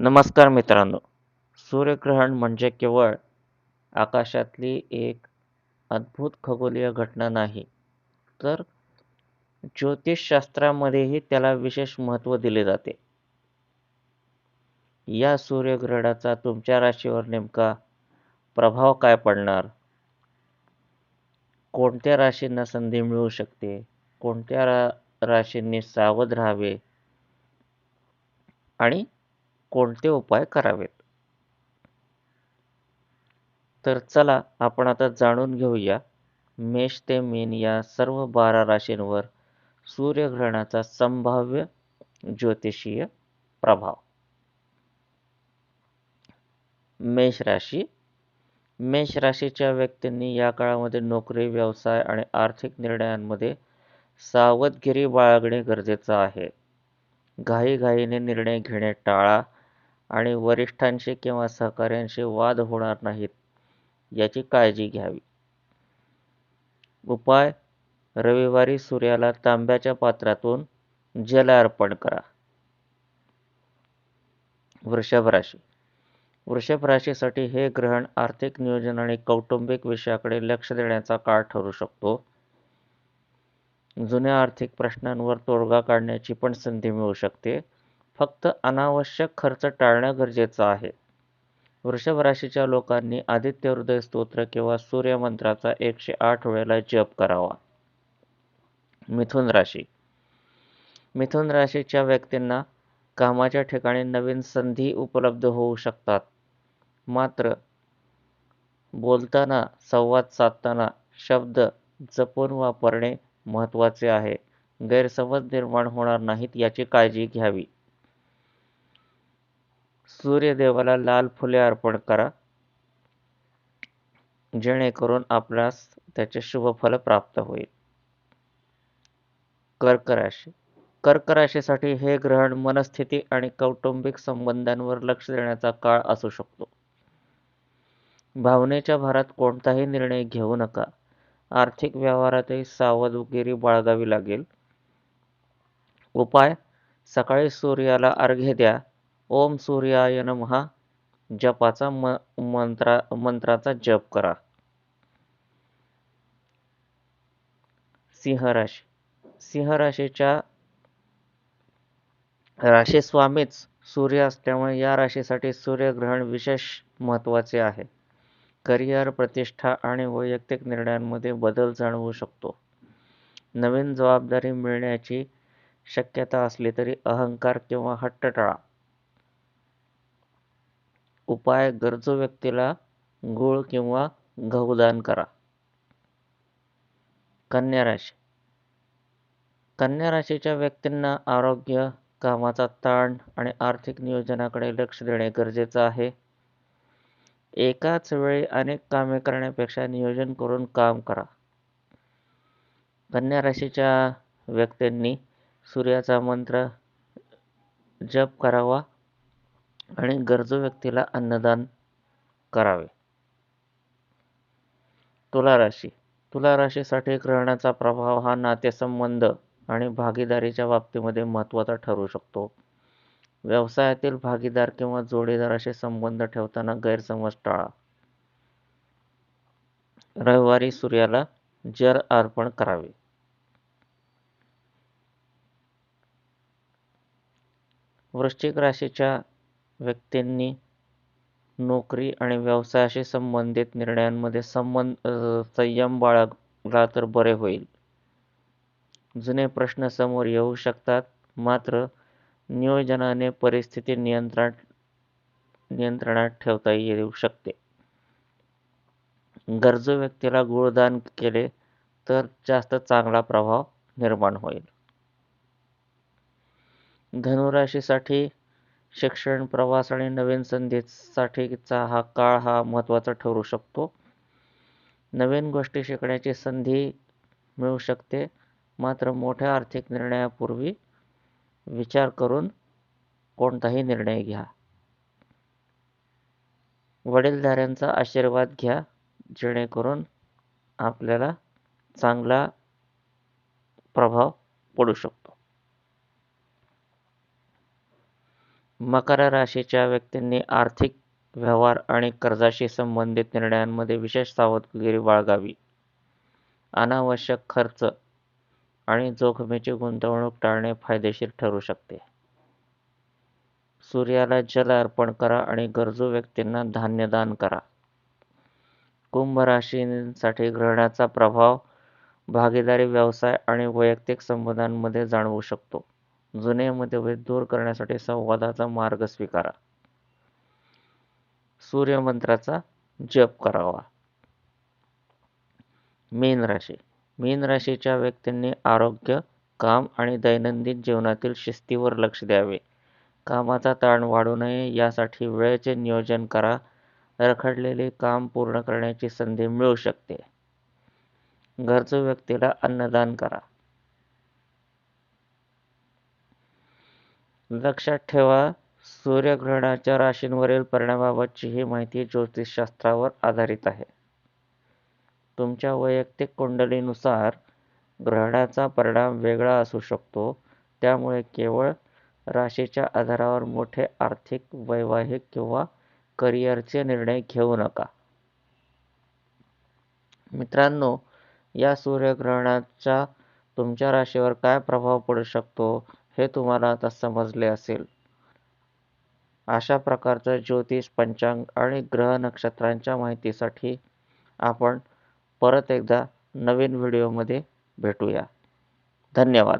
नमस्कार मित्रांनो. सूर्यग्रहण म्हणजे केवळ आकाशातली एक अद्भुत खगोलीय घटना नाही, तर ज्योतिषशास्त्रामध्येही त्याला विशेष महत्त्व दिले जाते. या सूर्यग्रहणाचा तुमच्या राशीवर नेमका प्रभाव काय पडणार? कोणत्या राशींना संधी मिळू शकते? कोणत्या राशींनी सावध राहावे आणि कोणते उपाय करावेत? तर चला आपण आता जाणून घेऊया मेष ते मीन या सर्व 12 राशींवर सूर्यग्रहणाचा संभाव्य ज्योतिषीय प्रभाव. मेष राशी. मेष राशीच्या व्यक्तींनी या काळामध्ये नोकरी, व्यवसाय आणि आर्थिक निर्णयांमध्ये सावधगिरी बाळगणे गरजेचं आहे. घाईघाईने निर्णय घेणे टाळा आणि वरिष्ठांशी किंवा सहकाऱ्यांशी वाद होणार नाहीत याची काळजी घ्यावी. उपाय: रविवारी सूर्याला तांब्याच्या पात्रातून जल अर्पण करा. वृषभ राशी. वृषभ राशीसाठी हे ग्रहण आर्थिक नियोजन आणि कौटुंबिक विषयाकडे लक्ष देण्याचा काळ ठरू शकतो. जुन्या आर्थिक प्रश्नांवर तोडगा काढण्याची पण संधी मिळू शकते. फक्त अनावश्यक खर्च टाळणं गरजेचं आहे. वृषभ राशीच्या लोकांनी आदित्य हृदय स्तोत्र किंवा सूर्यमंत्राचा 108 वेळेला जप करावा. मिथुन राशी. मिथुन राशीच्या व्यक्तींना कामाच्या ठिकाणी नवीन संधी उपलब्ध होऊ शकतात. मात्र बोलताना, संवाद साधताना शब्द जपून वापरणे महत्त्वाचे आहे. गैरसमज निर्माण होणार नाहीत याची काळजी घ्यावी. सूर्यदेवाला लाल फुले अर्पण करा, जेणेकरून आपल्यास त्याचे शुभ फल प्राप्त होईल. कर्क राशी. कर्क राशीसाठी हे ग्रहण मनस्थिती आणि कौटुंबिक संबंधांवर लक्ष देण्याचा काळ असू शकतो. भावनेच्या भरात कोणताही निर्णय घेऊ नका. आर्थिक व्यवहारातही सावधगिरी बाळगावी लागेल. उपाय: सकाळी सूर्याला अर्घ्य द्या. ओम सूर्याय नमः जपाचा मंत्राचा जप करा. सिंह राशी. सिंह राशीच्या राशीस्वामीच सूर्य असल्यामुळे या राशीसाठी सूर्यग्रहण विशेष महत्त्वाचे आहे. करिअर, प्रतिष्ठा आणि वैयक्तिक निर्णयांमध्ये बदल जाणवू शकतो. नवीन जबाबदारी मिळण्याची शक्यता असली तरी अहंकार किंवा हट्ट टाळा. उपाय: गरजू व्यक्तीला गूळ किंवा गहू दान करा. कन्या राशी. कन्या राशीच्या व्यक्तींना आरोग्य, कामाचा ताण आणि आर्थिक नियोजनाकडे लक्ष देणे गरजेचं आहे. एकाच वेळी अनेक कामे करण्यापेक्षा नियोजन करून काम करा. कन्या राशीच्या व्यक्तींनी सूर्याचा मंत्र जप करावा आणि गरजू व्यक्तीला अन्नदान करावे. तुला राशी. तुला राशीसाठी ग्रहणाचा प्रभाव हा नातेसंबंध आणि भागीदारीच्या बाबतीमध्ये महत्त्वाचा ठरू शकतो. व्यवसायातील भागीदार किंवा जोडीदाराशी संबंध ठेवताना गैरसमज टाळा. रविवारी सूर्याला जल अर्पण करावे. वृश्चिक राशीच्या व्यक्तींनी नोकरी आणि व्यवसायाशी संबंधित निर्णयांमध्ये संयम बाळगला तर बरे होईल. जुने प्रश्न समोर येऊ शकतात, मात्र नियोजनाने परिस्थिती नियंत्रणात ठेवता येऊ शकते. गरजू व्यक्तीला गुळदान केले तर जास्त चांगला प्रभाव निर्माण होईल. धनुराशीसाठी शिक्षण, प्रवास आणि नवीन संधीसाठीचा हा महत्त्वाचा ठरू शकतो. नवीन गोष्टी शिकण्याची संधी मिळू शकते, मात्र मोठ्या आर्थिक निर्णयापूर्वी विचार करून कोणताही निर्णय घ्या. वडीलधाऱ्यांचा आशीर्वाद घ्या, जेणेकरून आपल्याला चांगला प्रभाव पडू शकतो. मकर राशीच्या व्यक्तींनी आर्थिक व्यवहार आणि कर्जाशी संबंधित निर्णयांमध्ये विशेष सावधगिरी बाळगावी. अनावश्यक खर्च आणि जोखमीची गुंतवणूक टाळणे फायदेशीर ठरू शकते. सूर्याला जल अर्पण करा आणि गरजू व्यक्तींना धान्य दान करा. कुंभ राशींसाठी ग्रहणाचा प्रभाव भागीदारी, व्यवसाय आणि वैयक्तिक संबंधांमध्ये जाणवू शकतो. जुने मतभेद दूर करण्यासाठी संवादाचा मार्ग स्वीकारा. सूर्यमंत्राचा जप करावा. मीन राशी. मीन राशीच्या व्यक्तींनी आरोग्य, काम आणि दैनंदिन जीवनातील शिस्तीवर लक्ष द्यावे. कामाचा ताण वाढू नये यासाठी वेळेचे नियोजन करा. रखडलेले काम पूर्ण करण्याची संधी मिळू शकते. गरजू व्यक्तीला अन्नदान करा. लक्षात ठेवा, सूर्यग्रहणाच्या राशींवरील परिणामाबाबतची ही माहिती ज्योतिषशास्त्रावर आधारित आहे. तुमच्या वैयक्तिक कुंडलीनुसार ग्रहणाचा परिणाम वेगळा असू शकतो. त्यामुळे केवळ राशीच्या आधारावर मोठे आर्थिक, वैवाहिक किंवा करिअरचे निर्णय घेऊ नका. मित्रांनो, या सूर्यग्रहणाचा तुमच्या राशीवर काय प्रभाव पडू शकतो हे तुम्हाला आता समजले असेल. अशा प्रकारचं ज्योतिष, पंचांग आणि ग्रह नक्षत्रांच्या माहितीसाठी आपण परत एकदा नवीन व्हिडिओमध्ये भेटूया. धन्यवाद.